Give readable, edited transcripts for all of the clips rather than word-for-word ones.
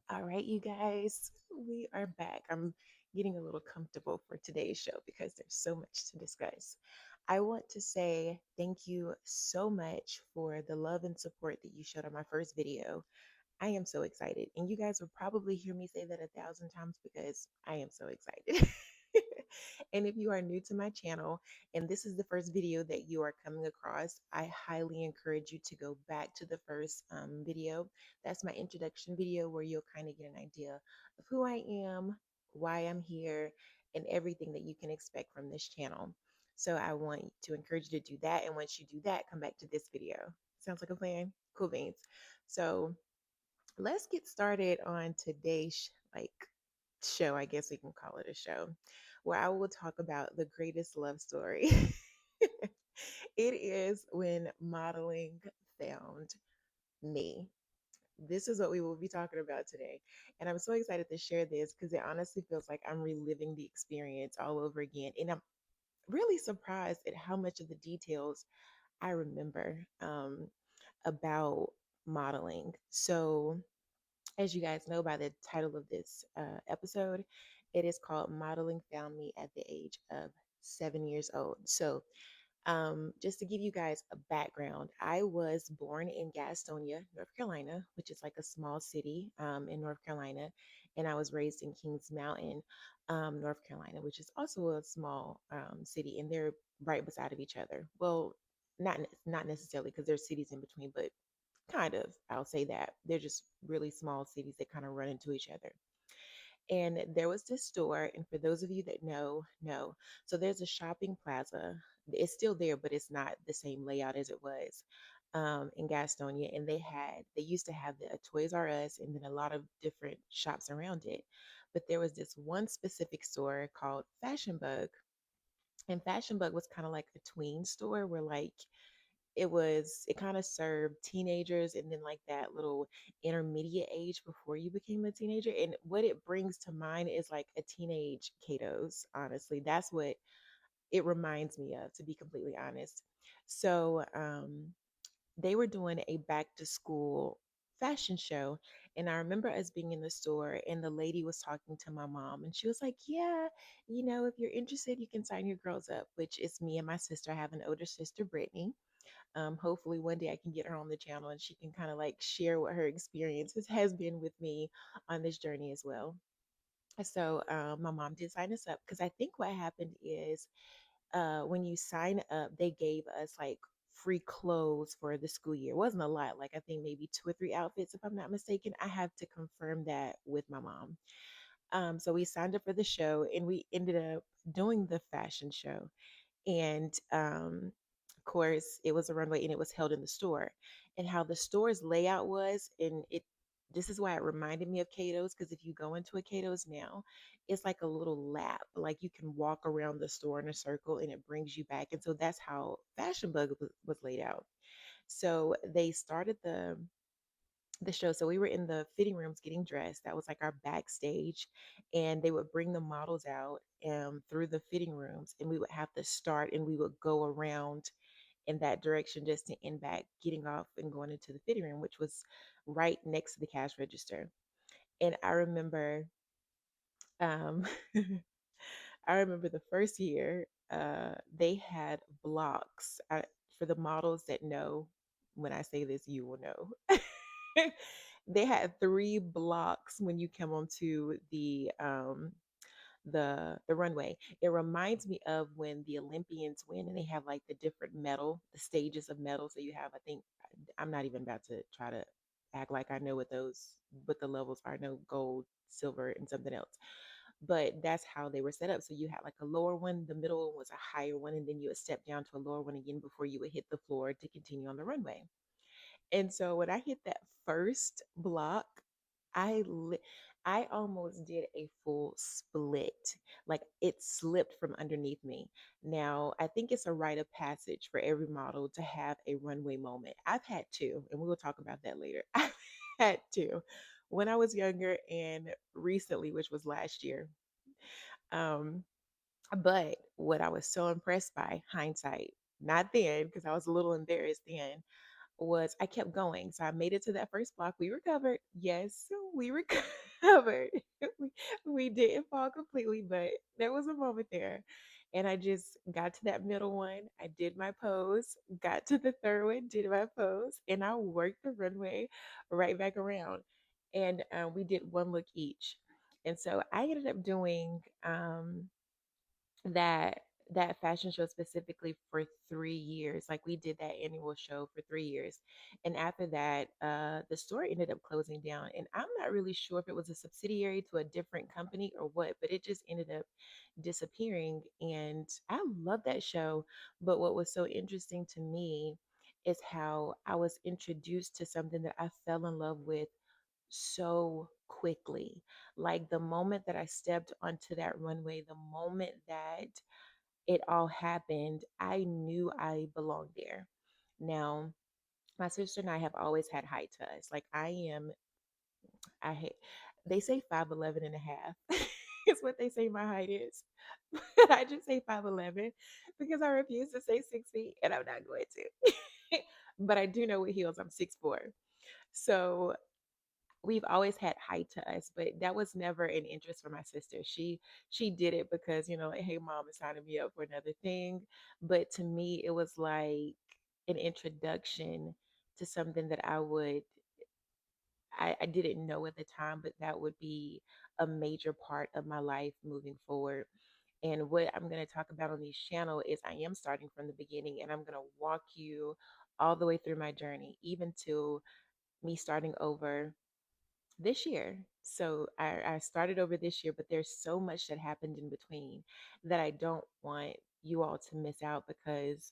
All right, you guys, we are back. I'm getting a little comfortable for today's show because there's so much to discuss. I want to say thank you so much for the love and support that you showed on my first video. I am so excited. And you guys will probably hear me say that 1,000 times because I am so excited. And if you are new to my channel and this is the first video that you are coming across, I highly encourage you to go back to the first video. That's my introduction video where you'll kind of get an idea of who I am, why I'm here, and everything that you can expect from this channel. So I want to encourage you to do that. And once you do that, come back to this video. Sounds like a plan? Cool beans. So let's get started on today's show. I guess we can call it a show, where I will talk about the greatest love story. It is when modeling found me. This is what we will be talking about today. And I'm so excited to share this because it honestly feels like I'm reliving the experience all over again. And I'm really surprised at how much of the details I remember about modeling. So, as you guys know by the title of this episode, it is called Modeling Found Me at the Age of 7 years old. So, just to give you guys a background, I was born in Gastonia, North Carolina, which is like a small city in North Carolina. And I was raised in Kings Mountain, North Carolina, which is also a small city. And they're right beside of each other. Well, not necessarily because there's cities in between, but kind of, I'll say that. They're just really small cities that kind of run into each other. And there was this store, and for those of you that know, so there's a shopping plaza. It's still there, but it's not the same layout as it was in Gastonia. And they used to have the Toys R Us and then a lot of different shops around it. But there was this one specific store called Fashion Bug. And Fashion Bug was kind of like a tween store where it kind of served teenagers and then like that little intermediate age before you became a teenager. And what it brings to mind is like a teenage Kato's, honestly. That's what it reminds me of, to be completely honest. So they were doing a back to school fashion show. And I remember us being in the store and the lady was talking to my mom and she was like, yeah, if you're interested, you can sign your girls up, which is me and my sister. I have an older sister, Brittany. Hopefully, one day I can get her on the channel and she can kind of like share what her experiences has been with me on this journey as well. So, my mom did sign us up because I think what happened is when you sign up, they gave us like free clothes for the school year. It wasn't a lot, like I think maybe two or three outfits, if I'm not mistaken. I have to confirm that with my mom. So we signed up for the show and we ended up doing the fashion show. And of course, it was a runway and it was held in the store. And how the store's layout was, and this is why it reminded me of Cato's, because if you go into a Cato's now, it's like a little lap. Like you can walk around the store in a circle and it brings you back. And so that's how Fashion Bug was laid out. So they started the show. So we were in the fitting rooms getting dressed. That was like our backstage. And they would bring the models out through the fitting rooms and we would have to start and we would go around in that direction just to end back getting off and going into the fitting room, which was right next to the cash register. And I remember um I remember the first year they had blocks. For the models that know, when I say this, you will know. They had three blocks when you come onto the runway. It reminds me of when the Olympians win and they have like the different medal, the stages of medal. So you have, I think, I'm not even about to try to act like I know what the levels are. I know gold, silver, and something else. But that's how they were set up. So you had like a lower one, the middle one was a higher one, and then you would step down to a lower one again before you would hit the floor to continue on the runway. And so when I hit that first block, I li- I almost did a full split. Like it slipped from underneath me. Now, I think it's a rite of passage for every model to have a runway moment. I've had two, and we will talk about that later. I've had two when I was younger and recently, which was last year. Um, but what I was so impressed by, hindsight, not then, because I was a little embarrassed then, was I kept going. So I made it to that first block. We recovered. Yes, we recovered. we, we didn't fall completely, but there was a moment there. And I just got to that middle one. I did my pose, got to the third one, did my pose, and I worked the runway right back around. And we did one look each. And so I ended up doing that that fashion show specifically for 3 years. Like we did that annual show for 3 years, and after that the store ended up closing down, and I'm not really sure if it was a subsidiary to a different company or what, but it just ended up disappearing. And I love that show, but what was so interesting to me is how I was introduced to something that I fell in love with so quickly. Like the moment that I stepped onto that runway, the moment that it all happened, I knew I belonged there. Now, my sister and I have always had height to us. Like I hate, they say 5'11 and a half is what they say my height is. But I just say 5'11 because I refuse to say 6 feet and I'm not going to. But I do know with heels, I'm 6'4". So we've always had height to us, but that was never an interest for my sister. She did it because, like, hey mom, it's signing me up for another thing. But to me, it was like an introduction to something that I didn't know at the time, but that would be a major part of my life moving forward. And what I'm going to talk about on this channel is I am starting from the beginning, and I'm going to walk you all the way through my journey, even to me starting over this year. So I started over this year, but there's so much that happened in between that I don't want you all to miss out because,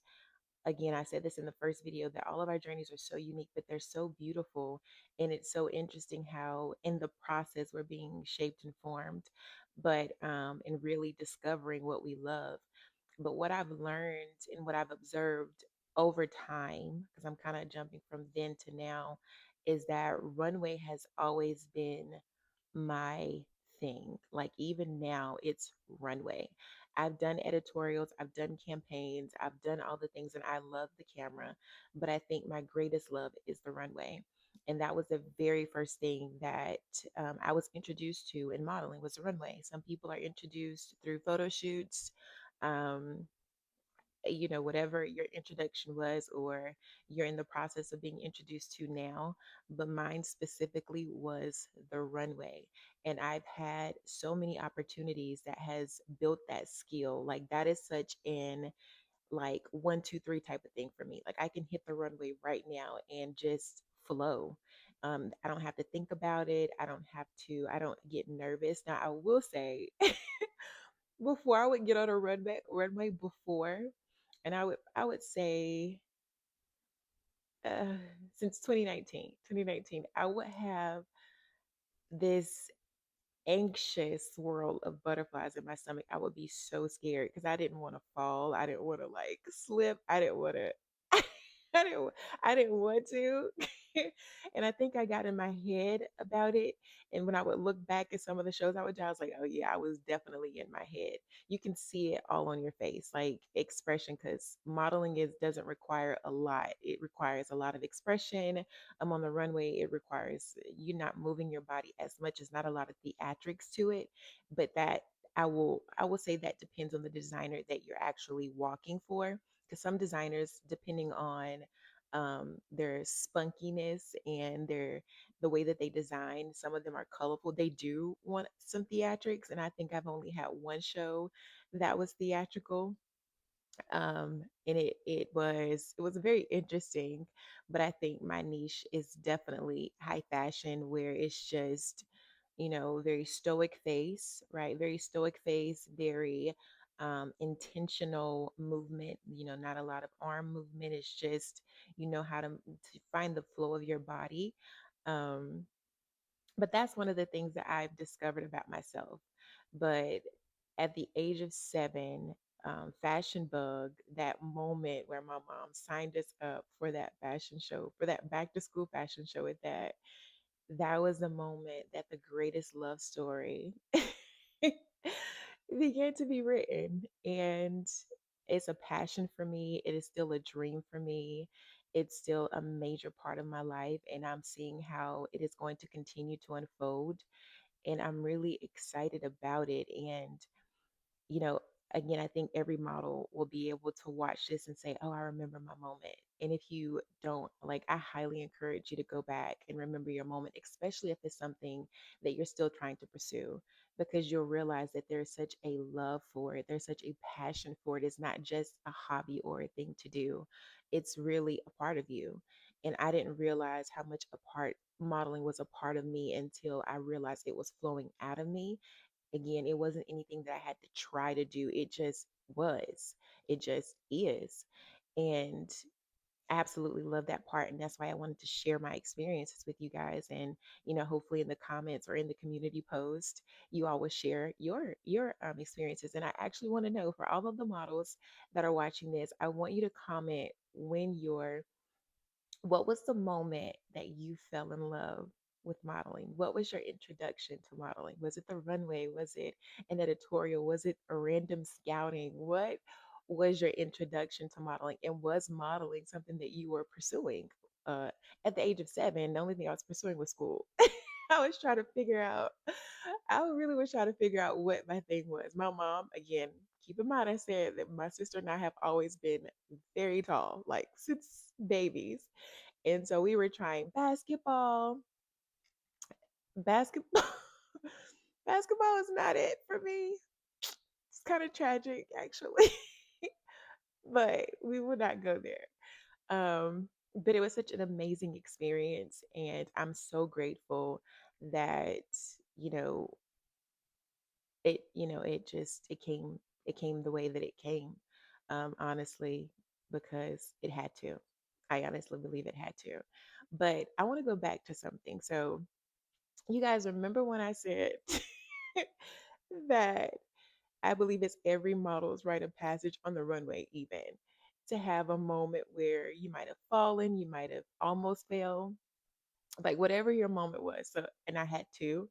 again, I said this in the first video, that all of our journeys are so unique, but they're so beautiful. And it's so interesting how in the process we're being shaped and formed, but and really discovering what we love. But what I've learned and what I've observed over time, because I'm kind of jumping from then to now, is that runway has always been my thing. Like even now, it's runway. I've done editorials, I've done campaigns, I've done all the things, and I love the camera. But I think my greatest love is the runway. And that was the very first thing that I was introduced to in modeling was the runway. Some people are introduced through photo shoots. Um, whatever your introduction was, or you're in the process of being introduced to now. But mine specifically was the runway. And I've had so many opportunities that has built that skill. Like that is such an like 1, 2, 3 type of thing for me. Like I can hit the runway right now and just flow. I don't have to think about it. I don't get nervous. Now I will say before I would get on a runway before, and I would say uh, since 2019, I would have this anxious swirl of butterflies in my stomach. I would be so scared because I didn't want to fall. I didn't want to like slip. I didn't want to. I didn't. I didn't want to. And I think I got in my head about it. And when I would look back at some of the shows I would do, I was like, oh yeah, I was definitely in my head. You can see it all on your face, like expression, because modeling is doesn't require a lot. It requires a lot of expression. On the runway, it requires you not moving your body as much. As not a lot of theatrics to it, but that I will say that depends on the designer that you're actually walking for. Because some designers, depending on their spunkiness and the way that they design, some of them are colorful. They do want some theatrics, and I think I've only had one show that was theatrical, and it was very interesting. But I think my niche is definitely high fashion, where it's just very stoic face, right? Very stoic face, very intentional movement, not a lot of arm movement. It's just how to find the flow of your body. Um but that's one of the things that I've discovered about myself. But at the age of 7, fashion bug, that moment where my mom signed us up for that fashion show, for that back to school fashion show at that was the moment that the greatest love story began to be written. And it's a passion for me. It is still a dream for me. it's still a major part of my life, and I'm seeing how it is going to continue to unfold. And I'm really excited about it. And you know, again, I think every model will be able to watch this and say, "Oh, I remember my moment." And if you don't, like, I highly encourage you to go back and remember your moment, especially if it's something that you're still trying to pursue, because you'll realize that there's such a love for it, there's such a passion for it. It's not just a hobby or a thing to do, it's really a part of you. And I didn't realize how much a part modeling was a part of me until I realized it was flowing out of me. Again, it wasn't anything that I had to try to do. It just was. It just is. And I absolutely love that part. And that's why I wanted to share my experiences with you guys. And, hopefully in the comments or in the community post, you all will share your experiences. And I actually want to know, for all of the models that are watching this, I want you to comment when your what was the moment that you fell in love with modeling? What was your introduction to modeling? Was it the runway? Was it an editorial? Was it a random scouting? What was your introduction to modeling? And was modeling something that you were pursuing? At the age of 7, the only thing I was pursuing was school. I was trying to figure out, I really was trying to figure out what my thing was. My mom, again, keep in mind, I said that my sister and I have always been very tall, like since babies. And so we were trying basketball. Basketball basketball is not it for me. It's kind of tragic actually. But we will not go there. But it was such an amazing experience, and I'm so grateful that, you know, it came the way that it came. Honestly, because it had to. I honestly believe it had to. But I want to go back to something. So you guys remember when I said that I believe it's every model's rite of passage on the runway, even to have a moment where you might have fallen, you might have almost fell, like whatever your moment was. So, and I had two.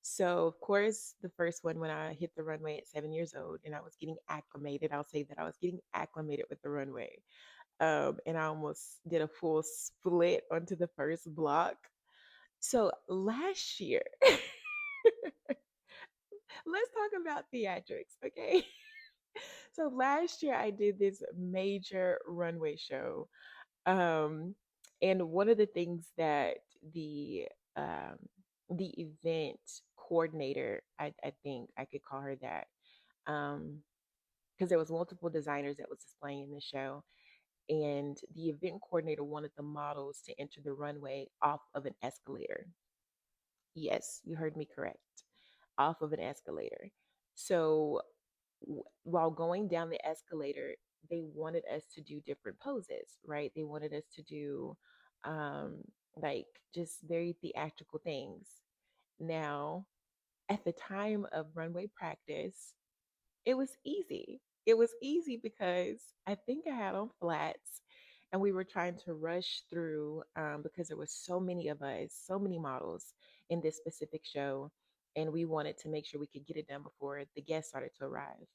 So, of course, the first one when I hit the runway at 7 years old and I was getting acclimated, I'll say that I was getting acclimated with the runway. And I almost did a full split onto the first block. So last year, let's talk about theatrics, okay? So last year I did this major runway show. Um, and one of the things that um, the event coordinator, I think I could call her that, because there was multiple designers that was displaying in the show, and the event coordinator wanted the models to enter the runway off of an escalator. Yes, you heard me correct. Off of an escalator. So while going down the escalator, they wanted us to do different poses, right? They wanted us to do um like just very theatrical things. Now, at the time of runway practice, it was easy. It was easy because I think I had on flats, and we were trying to rush through because there was so many of us, so many models in this specific show, and we wanted to make sure we could get it done before the guests started to arrive.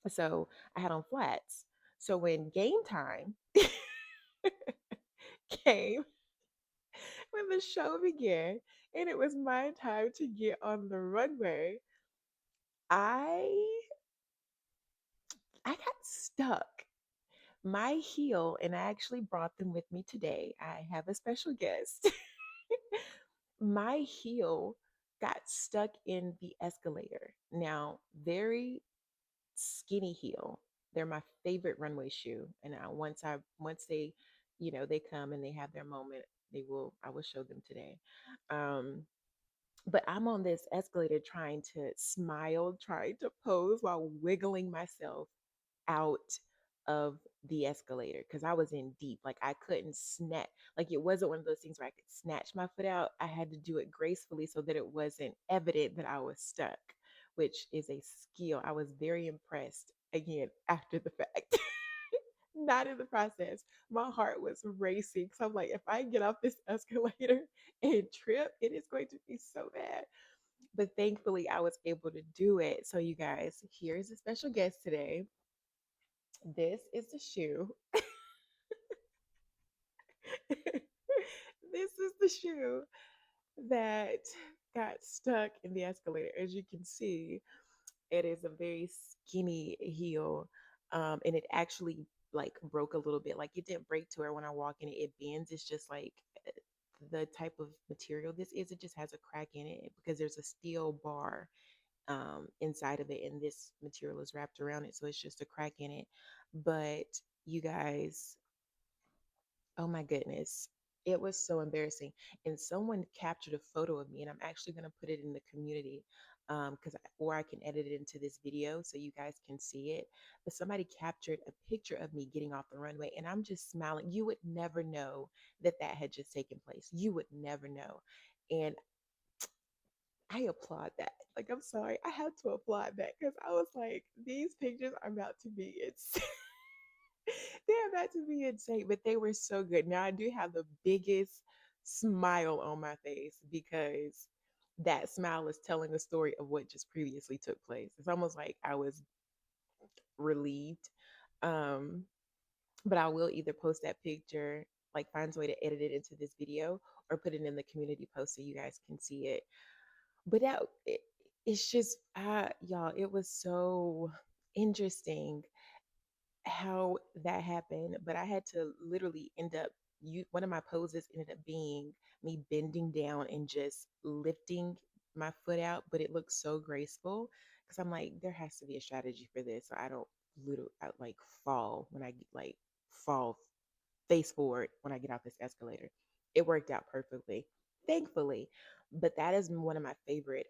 So I had on flats. So when game time came, when the show began, and it was my time to get on the runway, I I got stuck. My heel, and I actually brought them with me today. I have a special guest. My heel got stuck in the escalator. Now, very skinny heel. They're my favorite runway shoe. And once they, they come and they have their moment, I will show them today. Um, but I'm on this escalator trying to smile, trying to pose while wiggling myself out of the escalator because I was in deep. Like I couldn't snatch, like it wasn't one of those things where I could snatch my foot out. I had to do it gracefully so that it wasn't evident that I was stuck, which is a skill. I was very impressed again after the fact. Not in the process. My heart was racing. So I'm like, if I get off this escalator and trip, it is going to be so bad. But thankfully, I was able to do it. So, you guys, here's a special guest today. This is the shoe. This is the shoe that got stuck in the escalator. As you can see, it is a very skinny heel, and it actually like broke a little bit. Like it didn't break to where when I walk in it, it bends. It's just like the type of material this is. It just has a crack in it because there's a steel bar inside of it, and this material is wrapped around it, so it's just a crack in it. But you guys, oh my goodness. It was so embarrassing. And someone captured a photo of me, and I'm actually going to put it in the community because, or I can edit it into this video so you guys can see it. But somebody captured a picture of me getting off the runway, and I'm just smiling. You would never know that that had just taken place. You would never know. And I applaud that. Like, I'm sorry, I have to applaud that because I was like, these pictures are about to be insane. They're about to be insane, but they were so good. Now I do have the biggest smile on my face because that smile is telling a story of what just previously took place. It's almost like I was relieved. Um, but I will either post that picture, like find a way to edit it into this video, or put it in the community post so you guys can see it. But it's just, y'all, it was so interesting how that happened, but I had to literally end up one of my poses ended up being me bending down and just lifting my foot out, but it looked so graceful because I'm like, there has to be a strategy for this so I don't literally like fall when I get like fall face forward when I get off this escalator. It worked out perfectly, thankfully. But that is one of my favorite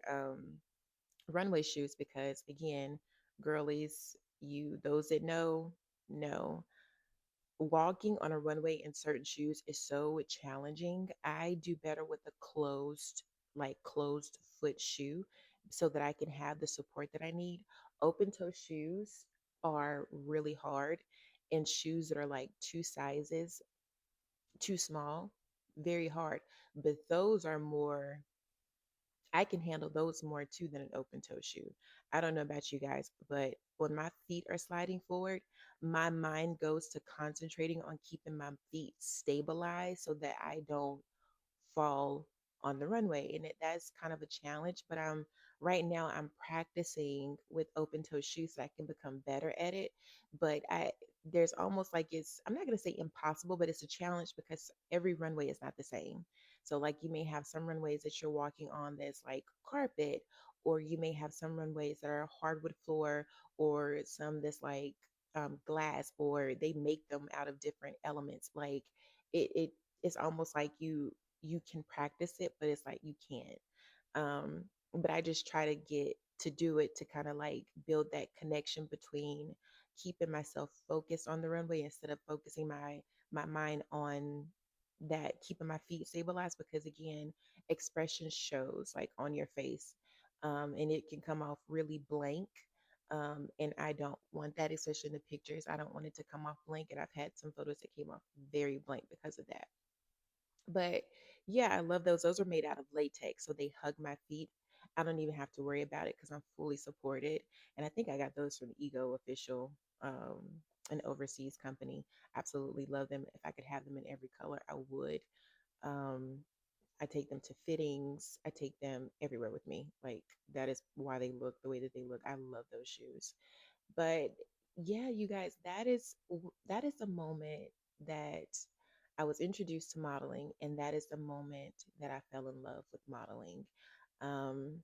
runway shoes because again, girlies, you those that know walking on a runway in certain shoes is so challenging. I do better with a closed foot shoe so that I can have the support that I need. Open toe shoes are really hard, and shoes that are like two sizes too small, very hard. But those are more, I can handle those more too than an open toe shoe. I don't know about you guys, but when my feet are sliding forward, my mind goes to concentrating on keeping my feet stabilized so that I don't fall on the runway. And that's kind of a challenge, but right now I'm practicing with open toe shoes so I can become better at it. But there's almost like I'm not going to say impossible, but it's a challenge because every runway is not the same. So like you may have some runways that you're walking on that's like carpet, or you may have some runways that are hardwood floor, or some that's like glass, or they make them out of different elements. Like it it's almost like you can practice it, but it's like you can't. But I just try to get to do it to kind of like build that connection between keeping myself focused on the runway instead of focusing my mind on that keeping my feet stabilized because again expression shows like on your face, and it can come off really blank, and I don't want that, especially in the pictures. I don't want it to come off blank, and I've had some photos that came off very blank because of that. But yeah, I love those. Those are made out of latex, so they hug my feet. I don't even have to worry about it because I'm fully supported. And I think I got those from Ego Official, um, an overseas company. Absolutely love them. If I could have them in every color, I would. Um, I take them to fittings. I take them everywhere with me. Like that is why they look the way that they look. I love those shoes. But yeah, you guys, that is the moment that I was introduced to modeling, and that is the moment that I fell in love with modeling. Um,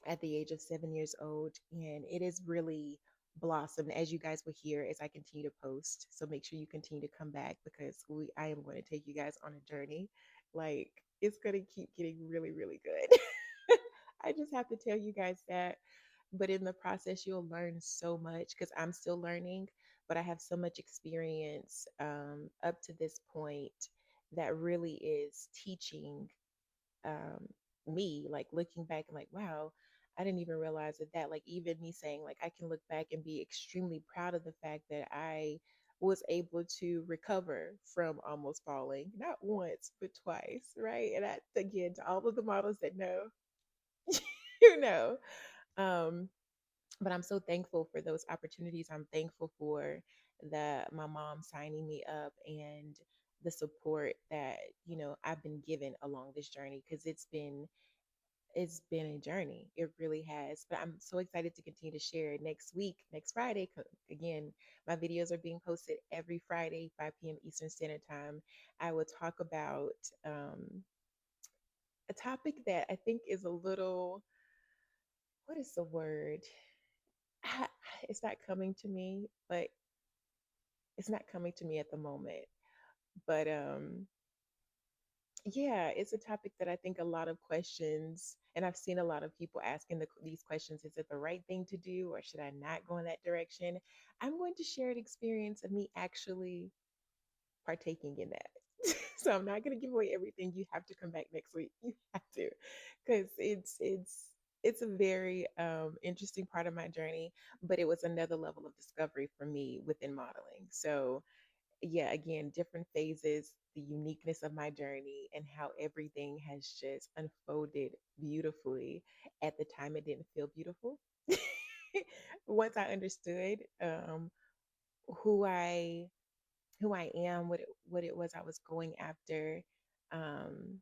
at the age of 7 years old, and it has really blossomed as you guys will hear as I continue to post. So make sure you continue to come back because I am going to take you guys on a journey. Like it's going to keep getting really, really good. I just have to tell you guys that. But in the process, you'll learn so much because I'm still learning, but I have so much experience up to this point that really is teaching um, me, like looking back and like, wow, I didn't even realize that, like, even me saying, like, I can look back and be extremely proud of the fact that I was able to recover from almost falling, not once, but twice, right? And that's again to all of the models that know, you know. Um, but I'm so thankful for those opportunities. I'm thankful for my mom signing me up and the support that, I've been given along this journey, because it's been a journey. It really has. But I'm so excited to continue to share next week, next Friday. Again, my videos are being posted every Friday, 5 p.m. Eastern Standard Time. I will talk about a topic that I think is a little, what is the word? I- It's not coming to me, but it's not coming to me at the moment. But yeah, it's a topic that I think a lot of questions, and I've seen a lot of people asking these questions: is it the right thing to do, or should I not go in that direction? I'm going to share an experience of me actually partaking in that. So I'm not going to give away everything. You have to come back next week. You have to, because it's a very interesting part of my journey, but it was another level of discovery for me within modeling. So yeah, again, different phases, the uniqueness of my journey, and how everything has just unfolded beautifully. At the time, it didn't feel beautiful. Once I understood who I who I am, what it was I was going after, um,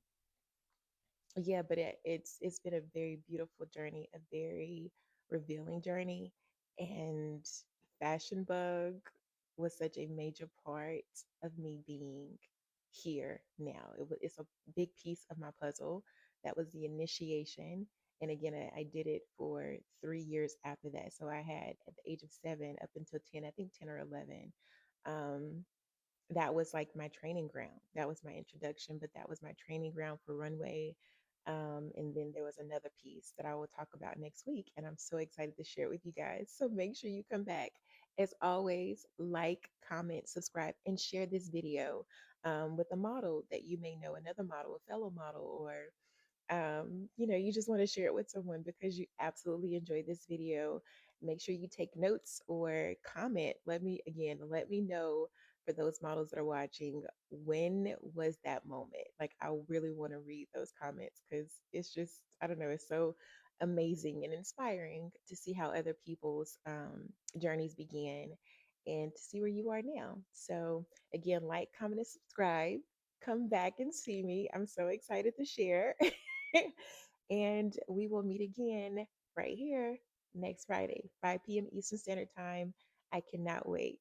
yeah, but it's been a very beautiful journey, a very revealing journey, and Fashion Bug was such a major part of me being here now. It's a big piece of my puzzle. That was the initiation, and again, I did it for 3 years after that. So I had, at the age of 7 up until 10, I think 10 or 11. Um, that was like my training ground. That was my introduction, but that was my training ground for Runway. And then there was another piece that I will talk about next week, and I'm so excited to share it with you guys. So make sure you come back. As always, like, comment, subscribe, and share this video with a model that you may know, another model, a fellow model, or you just want to share it with someone because you absolutely enjoyed this video. Make sure you take notes or comment. Let me know, for those models that are watching, when was that moment? Like, I really want to read those comments, because it's just, I don't know, it's so amazing and inspiring to see how other people's journeys began and to see where you are now. So, again, like, comment, and subscribe. Come back and see me. I'm so excited to share. And we will meet again right here next Friday, 5 p.m. Eastern Standard Time. I cannot wait.